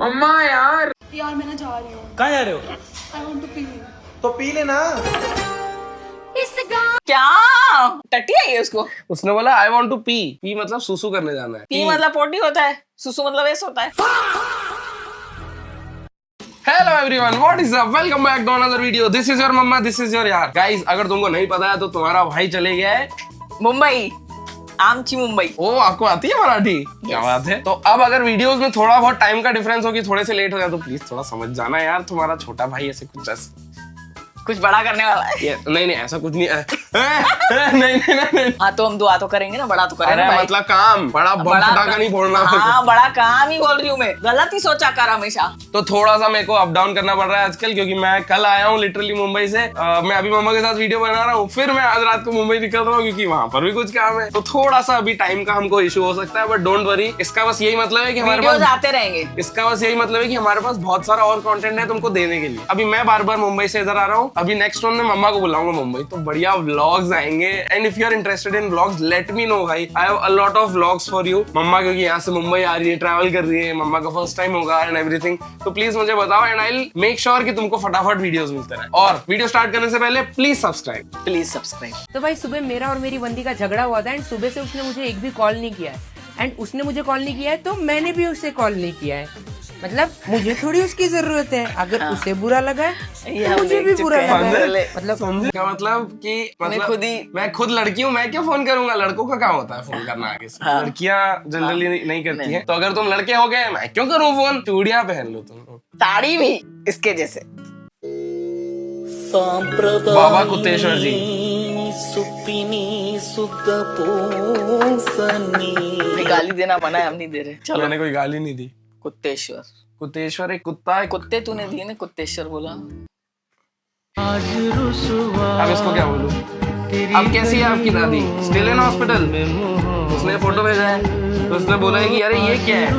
मम्मा यार मैं ना जा रही हूँ। कहाँ जा रहे हो? I want to pee। तो पी लेना। क्या टट्टी आई है उसको? उसने बोला I want to pee. Pee मतलब सुसु करने जाना है। पी मतलब पोटी होता है, सुसु मतलब ऐसा होता है। Hello everyone, what is up, welcome back to another video. This is your mamma, this is your यार। गाइस, अगर तुमको नहीं पता है तो तुम्हारा भाई चले गया है मुंबई, आमची मुंबई। ओ, आपको आती है मराठी? क्या बात है। तो अब अगर वीडियोस में थोड़ा बहुत टाइम का डिफरेंस होगी, थोड़े से लेट हो जाए तो प्लीज थोड़ा समझ जाना यार। तुम्हारा छोटा भाई ऐसे कुछ बड़ा करने वाला है। नहीं ऐसा कुछ नहीं है। नहीं। हाँ तो हम दुआ तो करेंगे ना, बड़ा तो करेंगे अरे भाई। मतलब काम बड़ा फटाका नहीं फोड़ना। हाँ बड़ा काम ही बोल रही हूँ मैं, गलत ही सोचा कर हमेशा। तो थोड़ा सा मेरे को अप डाउन करना पड़ रहा है आजकल, क्योंकि मैं कल आया हूँ लिटरली मुंबई से। मैं अभी मम्मा के साथ वीडियो बना रहा हूँ, फिर मैं आज रात को मुंबई निकल रहा हूँ क्योंकि वहां पर भी कुछ काम है। तो थोड़ा सा अभी टाइम का हमको इशू हो सकता है, बट डोंट वरी। इसका बस यही मतलब है कि हमारे पास आते रहेंगे। इसका बस यही मतलब है कि हमारे पास बहुत सारा और कंटेंट है तुमको देने के लिए। अभी मैं बार बार मुंबई से इधर आ रहा हूँ। अभी नेक्स्ट वन में मम्मा को बुलाऊंगा मुंबई, तो बढ़िया व्लॉग्स आएंगे। And if you are interested in vlogs, let me know भाई। I have a lot of vlogs for you. मम्मा क्योंकि यहाँ से मुंबई आ रही है, ट्रैवल कर रही है, मम्मा का फर्स्ट टाइम होगा एंड एवरीथिंग। तो प्लीज मुझे बताओ and I will make sure कि तुमको फटाफट वीडियोस मिलते रहे। और वीडियो स्टार्ट करने से पहले प्लीज सब्सक्राइब। तो भाई सुबह मेरा और मेरी बंदी का झगड़ा हुआ था एंड सुबह से उसने मुझे एक भी कॉल नहीं किया है एंड उसने मुझे कॉल नहीं किया है तो मैंने भी उसे कॉल नहीं किया है। मतलब मुझे थोड़ी उसकी जरूरत है, अगर उसे बुरा लगा है तो मुझे भी बुरा लगा है। मतलब क्या मतलब कि मैं खुद लड़की हूँ, मैं क्यों फोन करूंगा? लड़कों का काम होता है फोन करना आगे से। हाँ। लड़कियां जनरली नहीं करती हैं। तो अगर तुम लड़के हो गए, मैं क्यों करूँ फोन? चूड़ियां पहन लो तुम। ताड़ी भी इसके जैसे। बाबा कुत्तेश्वर जी। गाली देना मना है, हम नहीं दे रहे। चलो, मैंने कोई गाली नहीं दी। कुत्तेश्वर एक कुत्ता है। कुत्ते तूने दिए ना, कुत्तेश्वर बोला। अब इसको क्या बोलूं? अब कैसी है आपकी दादी? Still in hospital? उसने फोटो भेजा है तो उसने बोला है कि अरे ये क्या है,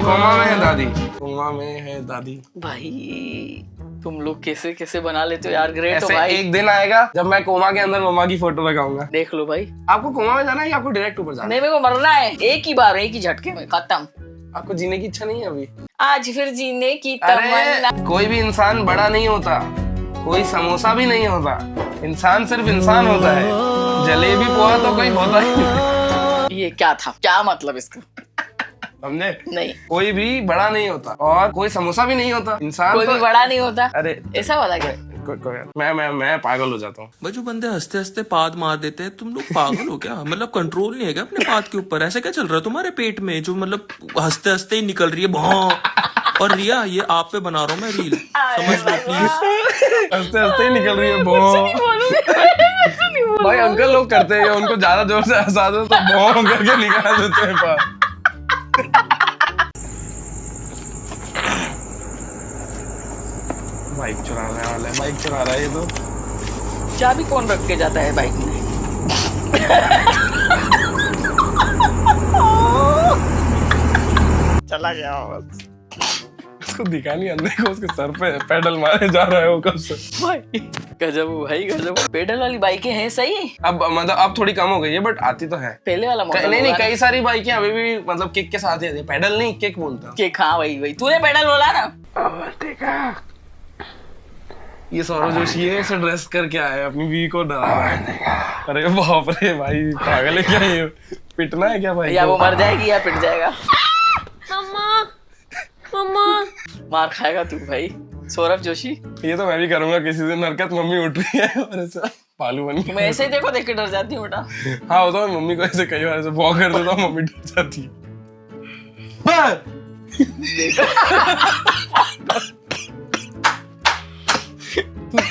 कोमा में है दादी। कोमा में है दादी। भाई तुम लोग कैसे कैसे बना लेते हो यार, ग्रेट हो ऐसे भाई। एक दिन आएगा जब मैं कोमा के अंदर मम्मा की फोटो लगाऊंगा। देख लो भाई। आपको कोमा में जाना है या आपको डायरेक्ट ऊपर जाना है? नहीं, मेरे को मरना है एक ही बार, एक ही झटके में खत्म। आपको जीने की इच्छा नहीं है अभी? आज फिर जीने की तमन्ना। अरे कोई भी इंसान बड़ा नहीं होता, कोई समोसा भी नहीं होता। इंसान सिर्फ इंसान होता है। जलेबी पोहा तो कोई होता ही नहीं। ये क्या था, क्या मतलब इसका? समझे? नहीं, कोई भी बड़ा नहीं होता और कोई समोसा भी नहीं होता। इंसान कोई भी बड़ा नहीं होता। अरे ऐसा वाला क्या? मैं पागल हो जाता हूँ। भाई जो बंदे हंसते हंसते पाद मार देते हैं, तुम लोग पागल हो क्या? मतलब कंट्रोल नहीं है क्या अपने पाद के ऊपर? ऐसा क्या चल रहा है तुम्हारे पेट में जो मतलब हंसते हंसते ही निकल रही है भौं? और रिया, ये आप पे बना रहा हूँ मैं रील, समझ लो प्लीज। हंसते हंसते ही निकल रही है भौं। भाई अंकल लोग करते हैं, उनको ज्यादा जोर से हंसा दो तो भौं करके निकाल देते हैं पाद। बाइक चुराने वाला है, बाइक चुरा रहा है ये तो। चाबी कौन रख के जाता है बाइक में? चला गया बस। उसको दिखा नहीं, अंदर को उसके सर पे पेडल मारे जा रहा है वो कब से। भाई गजब भाई गजब। पेडल वाली बाइकें हैं सही। अब मतलब अब थोड़ी कम हो गई है, बट आती तो है। पहले वाला मॉडल नहीं, कई सारी बाइकें अभी भी मतलब किक के साथ ही आती है। पेडल नहीं, किक बोलता हूं। किक, हाँ वही तूने पेडल बोला ना। ये सौरव जोशी है, इसे ड्रेस करके आया है, अपनी बीवी को डरा रहा है। अरे बाप रे भाई, पागल है क्या ये? पिटना है क्या भाई? या वो मर जाएगी या पिट जाएगा। मम्मा मार खाएगा तू भाई, सौरभ जोशी। ये तो मैं भी करूंगा किसी दिन हरकत। मम्मी उठ रही है और ऐसा पालू बन मैं ऐसे ही देखो देख के डर जाती हूँ बेटा। हाँ होता है, मम्मी को ऐसे कई बार ऐसे भौं कर देता हूँ, मम्मी डर जाती है।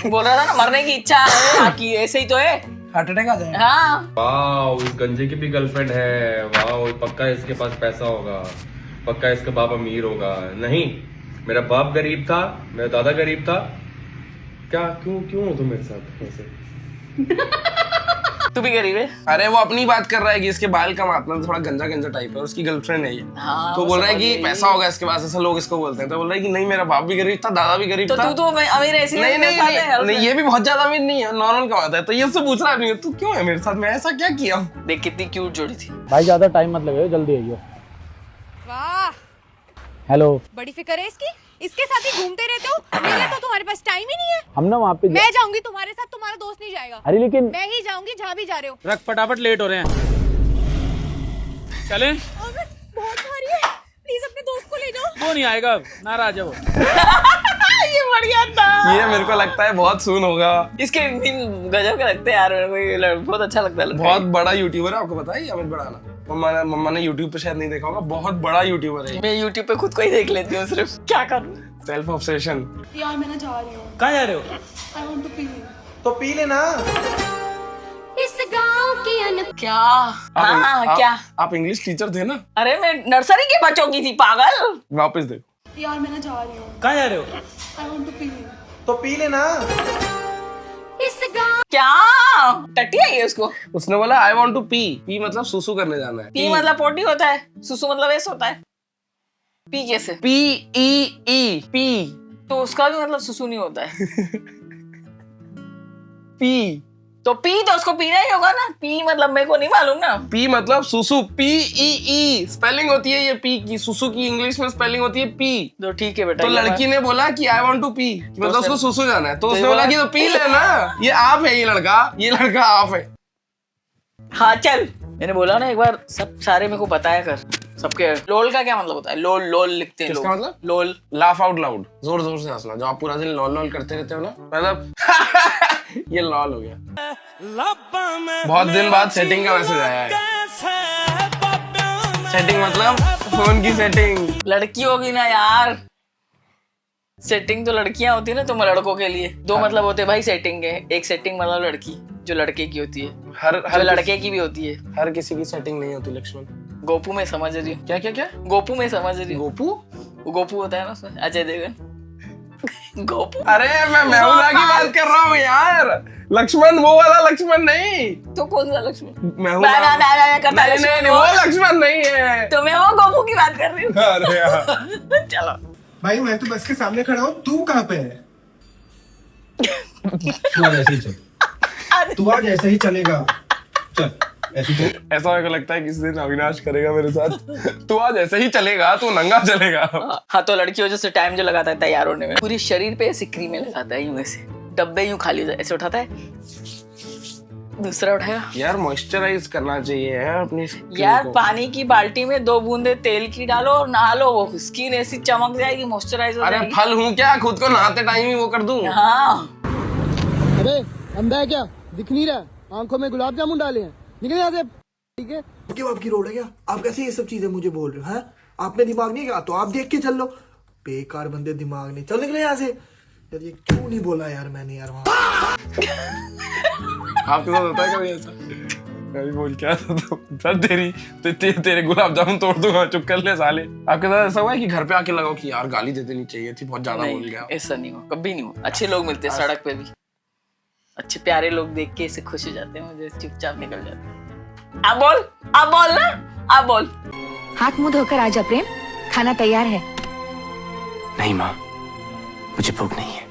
बोल रहा था ना मरने की इच्छा है बाकी, ऐसे ही तो है। हार्ट अटैक आ जाए। हाँ वाह, इस गंजे की भी गर्लफ्रेंड है। वाह, पक्का इसके पास पैसा होगा, पक्का इसका बाप अमीर होगा। नहीं, मेरा बाप गरीब था, मेरा दादा गरीब था। क्या क्यों हो तुम मेरे साथ ऐसे? तू भी गरीब है। अरे वो अपनी बात कर रहा है कि इसके बाल का मतलब थोड़ा गंजा टाइप है, उसकी गर्लफ्रेंड है ये। हाँ, तो बोल रहा है कि पैसा होगा इसके पास, ऐसा लोग इसको बोलते हैं। तो बोल रहा है कि नहीं, मेरा बाप भी गरीब था, दादा भी गरीब था। तो अमीर ऐसी नहीं, ये भी बहुत ज्यादा अमीर नहीं है, नॉर्मल का बात है। तो ये उससे पूछ रहा है तू क्यों है मेरे साथ, मैं ऐसा क्या किया? देख कितनी क्यूट जोड़ी थी। भाई ज्यादा टाइम मत लगाओ, जल्दी आइयो। वाह हेलो। बड़ी फिक्र है इसकी, इसके साथ ही घूमते रहते हो। मेरे तो तुम्हारे पास टाइम ही नहीं है। हम ना वहाँ पे मैं जाऊंगी तुम्हारे साथ, तुम्हारा दोस्त नहीं जाएगा। अरे लेकिन मैं ही जाऊंगी जहाँ भी जा रहे हो। रख, फटाफट लेट हो रहे हैं। चलें? अबे, बहुत भारी है, प्लीज अपने दोस्त को ले जाओ। वो नहीं आएगा, नाराज है वो। ये बढ़िया था। ये मेरे को लगता है बहुत सून होगा। इसके गजब के लगते हैं यार, मेरे को ये बहुत अच्छा लगता है। बहुत बड़ा यूट्यूबर है, आपको पता है अमित बड़ाना? मम्मा ने यूट्यूब पे शायद नहीं देखा होगा, बहुत बड़ा यूट्यूबर है। मैं यूट्यूब पे खुद को ही देख लेती हूँ सिर्फ, क्या करूँ। Self obsession. यार मैं ना जा रही हूँ। कहाँ जा रहे हो? I want to pee. तो पी लेना। इस गांव की क्या? हाँ क्या? आप इंग्लिश टीचर थे ना? अरे मैं नर्सरी के बच्चों की थी, पागल। वापस देखो। यार मैं ना जा रही हूँ। कहाँ जा रहे हो? I want to pee. तो पी लेना। इस गांव क्या टट्टी आई है उसको? उसने बोला I want to pee. Pee मतलब सुसु करने जाना है। पी मतलब पोटी होता है, सुसु मतलब ऐसा होता है। पी कैसे? P E E P. तो उसका भी मतलब सुसु नहीं होता है। पी तो पी तो उसको पीना ही होगा ना। पी मतलब मेरे को नहीं मालूम ना। पी मतलब सुसु। पी ई ई स्पेलिंग होती है ये पी की। सुसु की इंग्लिश में स्पेलिंग होती है पी। तो ठीक है बेटा। तो ये लड़की ने बोला कि आई वांट टू पी, मतलब उसको सुसु जाना है। तो उसने ये बोला बोला- कि तो पी लेना। ये आप है, ये लड़का आप है। हाँ चल, मैंने बोला ना एक बार, सब सारे मेरे को बताया कर सबके। लोल का क्या मतलब होता है? लोल लोल लिखते हैं किसका लोग। मतलब? लोल। लाफ आउट लाउड, जोर जोर से हंसना। जो आप पूरा दिन लॉल लॉल करते रहते हो ना, मतलब ये लॉल हो गया। बहुत दिन बाद सेटिंग का मैसेज आया है। सेटिंग मतलब फोन की सेटिंग। लड़की होगी ना यार। सेटिंग तो लड़कियां होती है ना, तुम लड़कों के लिए दो मतलब होते हैं भाई सेटिंग के। एक सेटिंग मतलब लड़की जो लड़के की होती है, जो लड़के की भी होती है। हर किसी की सेटिंग नहीं होती लक्ष्मण। गोपू में समझ रही हूँ। क्या क्या क्या? गोपू में समझ रही हूँ। गोपू? वो गोपू होता है ना उसमें, अजय देवगन। गोपू। अरे मैं मेहुना की बात कर रहा हूँ यार, लक्ष्मण वो वाला लक्ष्मण नहीं। तो कौन सा लक्ष्मण? मेहुना। नहीं नहीं नहीं, वो लक्ष्मण नहीं है। तो मैं वो गोपू की बात कर रही हूँ। अरे यार चलो भाई मैं तो बस के सामने खड़ा हूँ, तू कहाँ पे है? तू आज ऐसे ही चल, तू आज ऐसे ही चलेगा। चल ऐसे ही चल। ऐसा मेरे को लगता है किसी दिन अविनाश करेगा मेरे साथ। तू आज ऐसे ही चलेगा, तू नंगा चलेगा। हाँ तो लड़कियों जैसे टाइम जो लगाता है तैयार होने में, पूरे शरीर पे ऐसे क्रीमें लगाता है यूं ऐसे, डब्बे यूं खाली ऐसे उठाता है, दूसरा उठाएगा। यार मॉइस्चराइज करना चाहिए यार अपनी skin यार को। पानी की बाल्टी में 2 बूंदे तेल की डालो और नहा लो, वो स्किन ऐसी चमक जाएगी, मॉइस्चराइज हो अरे जाएगी। फल हूँ क्या, खुद को नहाते टाइम ही वो कर दूं? हाँ अरे अंधा है क्या? दिख नहीं रहा? आंखों में गुलाब जामुन डाले हैं, निकल यहाँ से। ठीक है, आपके बाप की रोड है क्या? आप कैसे ये सब चीजें मुझे बोल रहे हो? हैं, आप में दिमाग नहीं है क्या? तो आप देख के चल लो। बेकार बंदे, दिमाग नहीं। चल निकले यहाँ से। यार ये क्यों नहीं बोला यार मैंने यार वहाँ। आपके साथ होता है कभी ऐसा? कभी बोल क्या था तेरी तेरे गुलाब जामुन तोड़ दूंगा, चुप कर ले साले। आपके साथ ऐसा हुआ है कि घर पे आके लगाओ कि यार गाली दे देनी चाहिए थी, बहुत ज्यादा बोल नहीं, गया? ऐसा नहीं हुआ, कभी नहीं हुआ। अच्छे लोग मिलते हैं सड़क पे भी, अच्छे प्यारे लोग देख के ऐसे खुश हो जाते हैं, मुझे चुपचाप निकल जाते हैं। आप बोल ना, आप बोल। हाथ मुंह धोकर आजा प्रेम, खाना तैयार है। नहीं माँ, मुझे भूख नहीं है।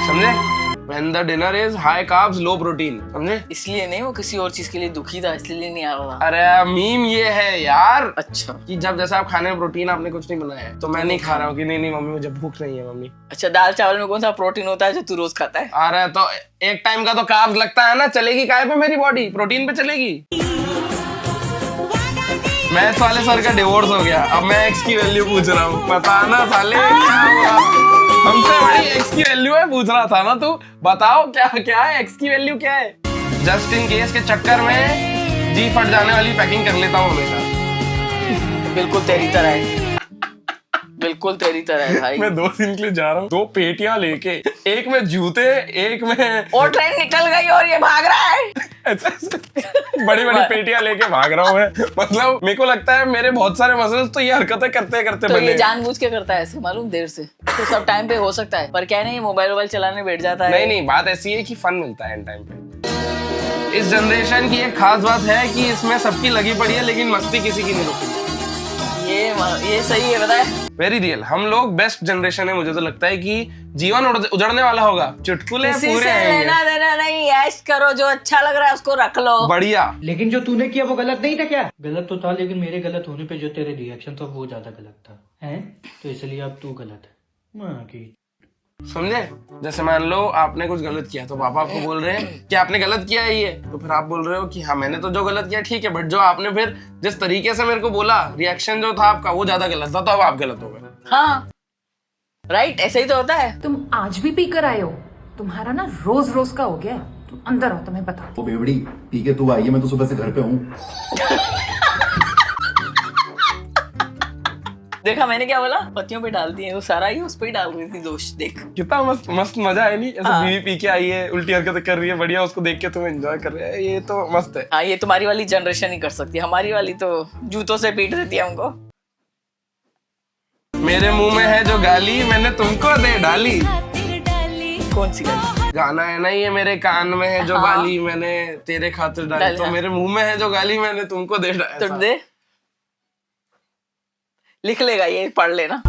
समझे? When the dinner is high carbs, low protein, समझे? इसलिए नहीं, वो किसी और चीज के लिए दुखी था, इसलिए नहीं आ रहा था। अरे मीम ये है यार अच्छा कि जब जैसे आप खाने में प्रोटीन आपने कुछ नहीं बनाया है, तो मैं नहीं खा रहा हूँ कि नहीं मम्मी मुझे भूख नहीं है मम्मी। अच्छा, दाल चावल में कौन सा प्रोटीन होता है जो तू रोज खाता है? अरे तो एक टाइम का तो कार्ब्स लगता है ना, चलेगी काय पे मेरी बॉडी? प्रोटीन पे चलेगी। मैथ्स वाले सर का डिवोर्स हो गया, अब मैं एक्स की वैल्यू पूछ रहा हूँ। पता ना साले क्या हुआ? हमसे बड़ी एक्स की वैल्यू है पूछ रहा था ना तू। बताओ क्या है एक्स की वैल्यू क्या है? जस्ट इन केस के चक्कर में जी फट जाने वाली पैकिंग कर लेता हूँ हमेशा। बिल्कुल तेरी तरह है, बिल्कुल तेरी तरह है भाई। मैं 2 दिन के लिए जा रहा हूँ, 2 पेटियां लेके, एक में जूते, एक में और ट्रेन निकल गई और ये भाग रहा है। बड़ी बड़ी पेटियां लेके भाग रहा हूँ मैं। मतलब मेरे को लगता है मेरे बहुत सारे मसल्स तो ये हरकतें करते करते तो बने। ये जानबूझ के करता है ऐसे, मालूम, देर से। तो सब टाइम पे हो सकता है, पर क्या नहीं, मोबाइल चलाने बैठ जाता है। नहीं बात ऐसी है कि फन मिलता है इन टाइम पे। इस जनरेशन की एक खास बात है कि इसमें सबकी लगी पड़ी है, लेकिन मस्ती किसी की नहीं रुकी। ये सही है, बताए। Very real. हम लोग बेस्ट जनरेशन है, मुझे तो लगता है कि जीवन उजड़ने वाला होगा, चुटकुले किसी पूरे से आएंगे। लेना देना नहीं, ऐश करो, जो अच्छा लग रहा है उसको रख लो। बढ़िया। लेकिन जो तूने किया वो गलत नहीं था क्या? गलत तो था, लेकिन मेरे गलत होने पे जो तेरे रिएक्शन था वो ज्यादा गलत था, हैं? तो इसलिए अब तू गलत है। माँ की समझे? जैसे मान लो आपने कुछ गलत किया तो पापा आपको बोल रहे हैं कि आपने गलत किया है ये, तो फिर आप बोल रहे हो कि हाँ मैंने तो जो गलत किया ठीक है, बट जो आपने फिर जिस तरीके से मेरे को बोला, रिएक्शन जो था आपका वो ज्यादा गलत था, तो अब आप गलत हो गए। हाँ राइट, ऐसे ही तो होता है। तुम आज भी पी कर आए हो? तुम्हारा ना रोज रोज का हो गया। तुम अंदर हो, तुम्हें बता। वो बेवड़ी पी के तू आई है, मैं तो सुबह से घर पे हूँ। देखा मैंने क्या बोला, पतियों पे डाल दिए, वो सारा ही उस पे ही डाल रही थी दोष। देख कितना मस्त मस्त मजा है नहीं? ऐसे बीवी पी के आई है, उल्टी हरकतें कर रही है, बढ़िया, उसको देख के तुम एंजॉय कर रहे हैं, ये तो मस्त है। हाँ, ये तुम्हारी वाली जनरेशन ही कर सकती है, हमारी वाली तो जूतों से पीट देती है हमको। मेरे मुंह में है जो गाली मैंने तुमको दे डाली। कौन सी गाली? गाना है ना ये, मेरे कान में है जो गाली मैंने तेरे खातिर डाली, तो मेरे मुंह में है जो गाली मैंने तुमको दे डाली। तो दे, लिख लेगा ये, पढ़ लेना।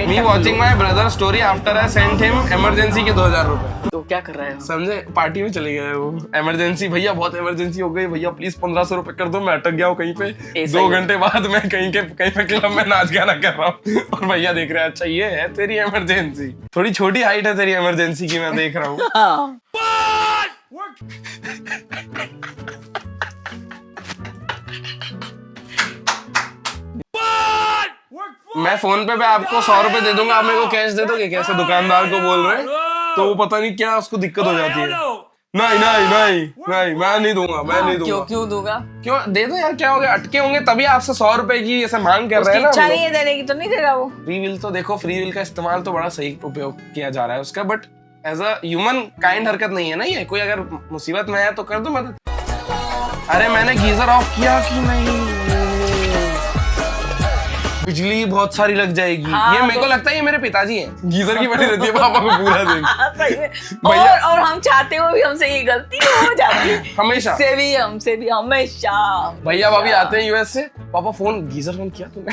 Me watching my brother story after I sent him emergency के 2000 रुपए। तो क्या कर रहा है? समझे? पार्टी में चले गए वो, इमरजेंसी, भैया बहुत इमरजेंसी हो गई भैया, प्लीज 1500 रुपए कर दो, मैं अटक गया हूँ कहीं पे, 2 घंटे बाद मैं कहीं पे क्लब में नाच गाना कर रहा हूँ, और भैया देख रहे हैं, अच्छा ये है तेरी इमरजेंसी, थोड़ी छोटी हाइट है तेरी इमरजेंसी की, मैं देख रहा हूँ। हाँ। मैं फोन पे आपको 100 रुपए दे दूंगा, आप मेरे को कैश दे दोगे? कैसे दुकानदार को बोल रहे हैं, तो वो पता नहीं क्या उसको दिक्कत हो जाती है। नहीं नहीं नहीं नहीं, मैं नहीं दूंगा, मैं नहीं दूंगा। क्यों दूंगा? क्यों दे दो यार, क्या हो गया? अटके होंगे तभी आपसे 100 रुपए की ऐसे मांग कर रहे हैं ना। इच्छा नहीं है देने की तो नहीं देगा वो। फ्री विल तो देखो, फ्री विल का इस्तेमाल तो बड़ा सही उपयोग किया जा रहा है उसका, but as a human kind हरकत नहीं है ना ये। कोई अगर मुसीबत में है तो कर दो मदद। अरे मैंने गीजर ऑफ किया कि नहीं, बिजली बहुत सारी लग जाएगी। हाँ, ये मेरे को लगता है ये मेरे पिताजी हैं, गीजर की बड़ी रहती है पापा को पूरा दिन। सही में। भैया और हम चाहते हुए भी हमसे ये गलती हो जाती है हमेशा, हमसे भी हमेशा। भैया भाभी आते हैं यूएस से, पापा फोन गीजर बंद किया तूने?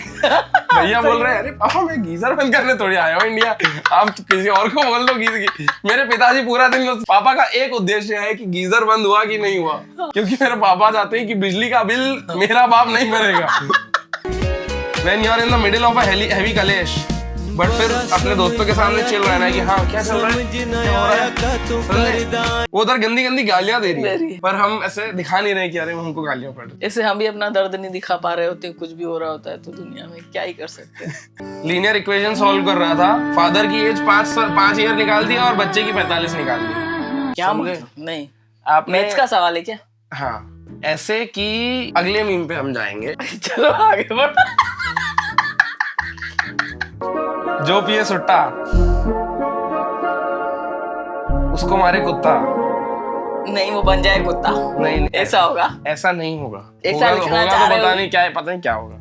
भैया बोल रहे हैं अरे पापा मैं गीजर बंद करने थोड़ी आया हूँ इंडिया, आप किसी और को बोल दो गीजर। मेरे पिताजी पूरा दिन, पापा का एक उद्देश्य है कि गीजर बंद हुआ कि नहीं हुआ, क्योंकि मेरे पापा चाहते हैं कि बिजली का बिल मेरा बाप नहीं भरेगा। When you are in the middle of a heavy कलेश, बट फिर अपने दोस्तों के सामने चिल रहना है कि हाँ क्या चल रहा है, क्या हो रहा है। वो उधर गंदी गंदी गालियां दे रही है, पर हम ऐसे दिखा नहीं रहे कि अरे हमको गालियां पड़ रही। ऐसे हम भी अपना दर्द नहीं दिखा पा रहे होते, कुछ भी हो रहा होता है तो दुनिया में क्या ही कर सकते हैं। लीनियर इक्वेशन सॉल्व कर रहा था, फादर की एज 5 ईयर निकाल दिया और बच्चे की 45 निकाल दी। क्या मतलब? नहीं, आप मैथ्स का सवाल है क्या? हाँ, ऐसे कि अगले मीम पे हम जाएंगे। चलो आगे बढ़ो। जो पिए सुट्टा उसको मारे कुत्ता। नहीं, वो बन जाए कुत्ता। नहीं ऐसा होगा? ऐसा नहीं होगा। ऐसा होगा लिखना तो चाह रहे पता हो? नहीं क्या है, पता नहीं क्या होगा।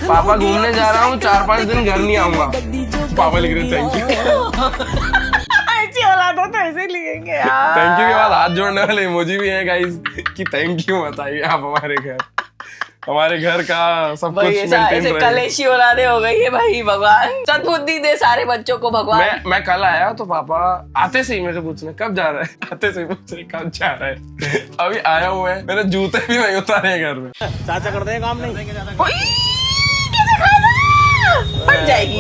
पापा घूमने जा रहा हूँ, 4-5 दिन घर नहीं आऊंगा। पापा लिख रहे थैंक यू। ऐसी औलाद हो तो ऐसे लिखेंगे यार। थैंक यू के बाद हाथ जोड़ने वाले इमोजी भी है गाइस कि थैंक यू बताइए आप हमारे घर का सब कुछ मेंटेन रहे। कलेशी औलादे हो गई है भाई, भगवान सद्बुद्धि दे सारे बच्चों को भगवान। मैं कल आया तो पापा आते से ही मेरे पूछने कब जा रहा है, आते से ही पूछ रहे कब जा रहा है। अभी आया हुआ है, मैंने जूते भी नहीं उतारे घर में। चाचा करते हैं काम नहीं? कैसे खाएगा? फट जाएगी।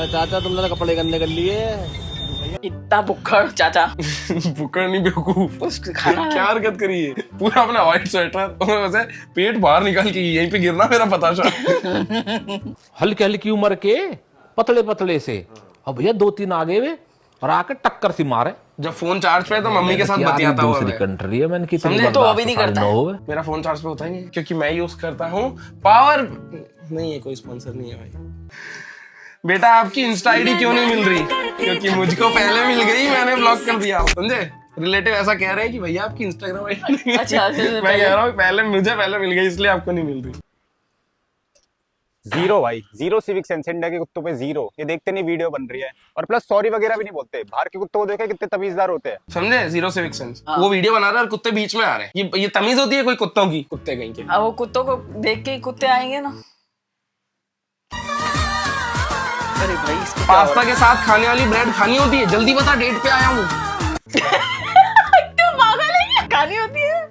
चाचा तुमने कपड़े गंदे कर लिए। इतना बुक्कड़ चाचा। बुक्कड़ नहीं बेवकूफ, खाना क्या हरकत करी है। पूरा अपना व्हाइट स्वेटर वैसे पेट बाहर निकाल के यहीं पे गिरना मेरा पता चला। हल्की हल्की उम्र के पतले पतले से, अब भैया 2-3 आगे हुए और आके टक्कर सी मारे। जब फोन चार्ज पे तो मम्मी के साथ बतियाता हुआ दूसरी कंट्री है, मैंने कितनी समझे? तो अभी नहीं करता है। मेरा फोन चार्ज पे होता ही नहीं क्योंकि मैं यूज करता हूँ पावर। नहीं है, कोई स्पॉन्सर नहीं है भाई। बेटा आपकी इंस्टा आईडी क्यों नहीं मिल रही? क्योंकि मुझको पहले मिल गई, मैंने ब्लॉक कर दिया। समझे? रिलेटिव ऐसा कह रहे हैं कि भैया आपकी इंस्टाग्राम आईडी नहीं। अच्छा, मैं कह रहा हूँ मुझे पहले मिल गई इसलिए आपको नहीं मिल रही। जीरो भाई, जीरो सिविक सेंस। इंडिया के कुत्तों पे जीरो। ये देखते नहीं वीडियो बन रही है, और प्लस सॉरी वगैरह भी नहीं बोलते। बाहर के कुत्तों को देखे कितने तमीजदार होते हैं। समझे? Zero civic sense. वो वीडियो बना रहा है और कुत्ते बीच में आ रहे हैं। ये तमीज होती है कोई कुत्तों की? कुत्ते कहीं के। अब वो कुत्तों को देख के ही कुत्ते आएंगे ना। अरे भाई इसको पास्ता के साथ खाने वाली ब्रेड खानी होती है? जल्दी बता, डेट पे आया हूँ। तो पागल है क्या? खानी होती है,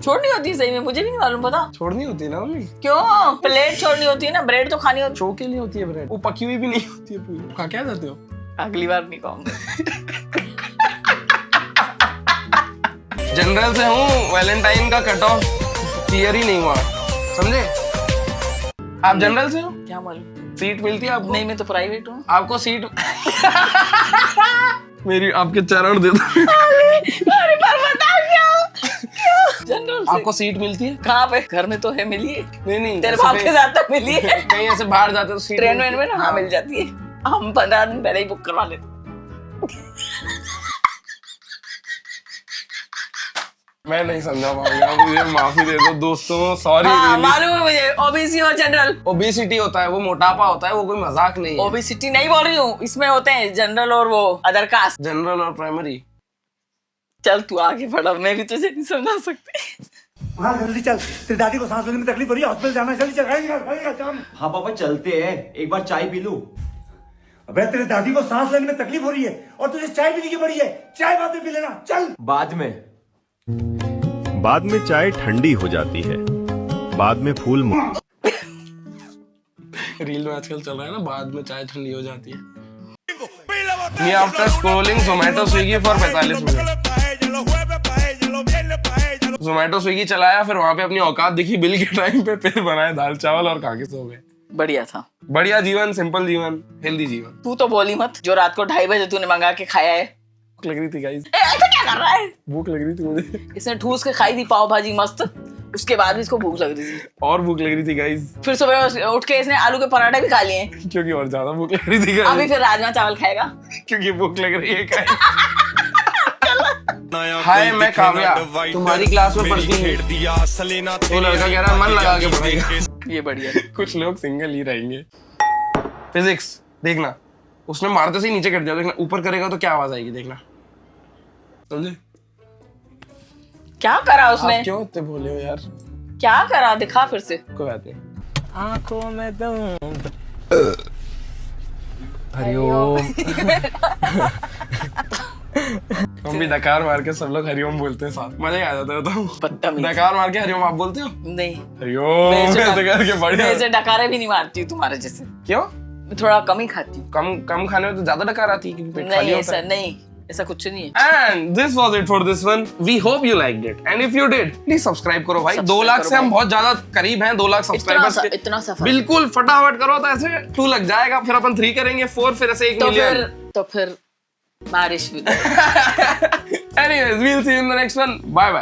छोड़नी होती है। सही में मुझे भी नहीं मालूम, पता। छोड़नी होती है ना मम्मी? क्यों? प्लेट छोड़नी होती है ना, ब्रेड तो खानी होती है। शो के लिए होती है ब्रेड, वो पकी हुई भी नहीं होती है पूरी। खा क्या जाते हो? अगली बार नहीं कहूंगा। जनरल से हूँ, वैलेंटाइन का कट ऑफ क्लियर ही नहीं हुआ, समझे? आप जनरल से हो? क्या मालूम, सीट मिलती है आपको? नहीं, मैं तो प्राइवेट हूँ। आपको सीट मेरी आपके चरण दे दो। अरे पर बता क्या जनरल से आपको सीट मिलती है? कहाँ पे? घर में तो है, मिली है। नहीं तेरे बाप के साथ तो मिली है। कहीं ऐसे बाहर जाते तो सीट ट्रेन में ना, हाँ मिल जाती है। हम 15 दिन पहले ही बुक करवा लेते। मैं नहीं समझा पाऊंगा, मुझे माफी दे दो दोस्तों, सॉरी। मालूम है मुझे, ओबीसी और जनरल। ओबेसिटी होता है, वो मोटापा होता है, वो कोई मजाक नहीं है। ओबेसिटी नहीं बोल रही हूँ, इसमें होते हैं जनरल और वो अदर कास्ट। जनरल और प्राइमरी। चल तू आगे बढ़ा, मैं भी तुझे नहीं समझा सकती। हाँ जल्दी चल, तेरी दादी को सांस लेने में तकलीफ हो रही है, हॉस्पिटल जाना है। जल्दी चल। हाँ पापा चलते हैं, एक बार चाय पी लूं। अबे तेरी दादी को सांस लेने में तकलीफ हो रही है और तुझे चाय पीने की पड़ी है। चाय बाद में पी लेना, चल। बाद में चाय ठंडी हो जाती है, बाद में फूल रील में आजकल चल रहा है ना, बाद में चाय ठंडी हो जाती है। Me after scrolling Zomato Swiggy for 45 minute. Zomato Swiggy चलाया, फिर वहां पे अपनी औकात दिखी बिल के टाइम पे, फिर बनाए दाल चावल और खा के सो गए। बढ़िया था। बढ़िया जीवन, सिंपल जीवन, हेल्दी जीवन। तू तो बोली मत, जो रात को 2:30 बजे तूने मंगा के खाया है। भूख लग रही थी गाइस। ऐसा क्या कर रहा है? भूख लग रही थी मुझे। इसने ठूस के खाई थी पाव भाजी मस्त, उसके बाद भी इसको भूख लग रही थी। और भूख लग रही थी गाइस। फिर सुबह उठ के इसने आलू के पराठे भी खा लिए, क्योंकि और ज्यादा भूख लग रही थी। अभी फिर राजमा चावल खाएगा क्योंकि भूख लग रही है गाइस। हाय, मैं काव्या, तुम्हारी क्लास में पढ़ती हूँ। तो लड़का कह रहा है मन लगा के पढ़ेगा। ये बढ़िया। कुछ लोग सिंगल ही रहेंगे। फिजिक्स देखना, उसने मारते से ही नीचे गिर जाओ, देखना ऊपर करेगा तो क्या आवाज आएगी, देखना। समझे? क्या करा उसने? आप क्यों इतने भोले हो यार? क्या करा, दिखा फिर से। कोई बात नहीं। आंखों में दम। हरिओम। हम भी डकार मार के सब लोग हरिओम बोलते हैं साथ, मजा ही आ जाता है। तो बदतमीज। डकार मार के हरिओम आप बोलते हो? नहीं, हरिओम ऐसे करके बढ़िया। मैं ऐसे डकारे भी नहीं मारती हूँ तुम्हारे जैसे। क्यों? मैं थोड़ा कम ही खाती हूँ। कम खाने में तो ज्यादा डकार आती है, क्योंकि पेट खाली नहीं, होता ऐसा है। नहीं, ऐसा कुछ नहीं है। And this was it for this one. We hope you liked it. And if you did, please subscribe करो भाई। 2 लाख से हम बहुत ज्यादा करीब हैं, 2 लाख सब्सक्राइबर्स के। इतना सफर। बिल्कुल फटाफट करो, तो ऐसे 2 लग जाएगा, फिर अपन 3 करेंगे, 4, फिर ऐसे 1 मिलियन। तो फिर बारिश भी। Anyways, we'll see you in the next one. Bye bye.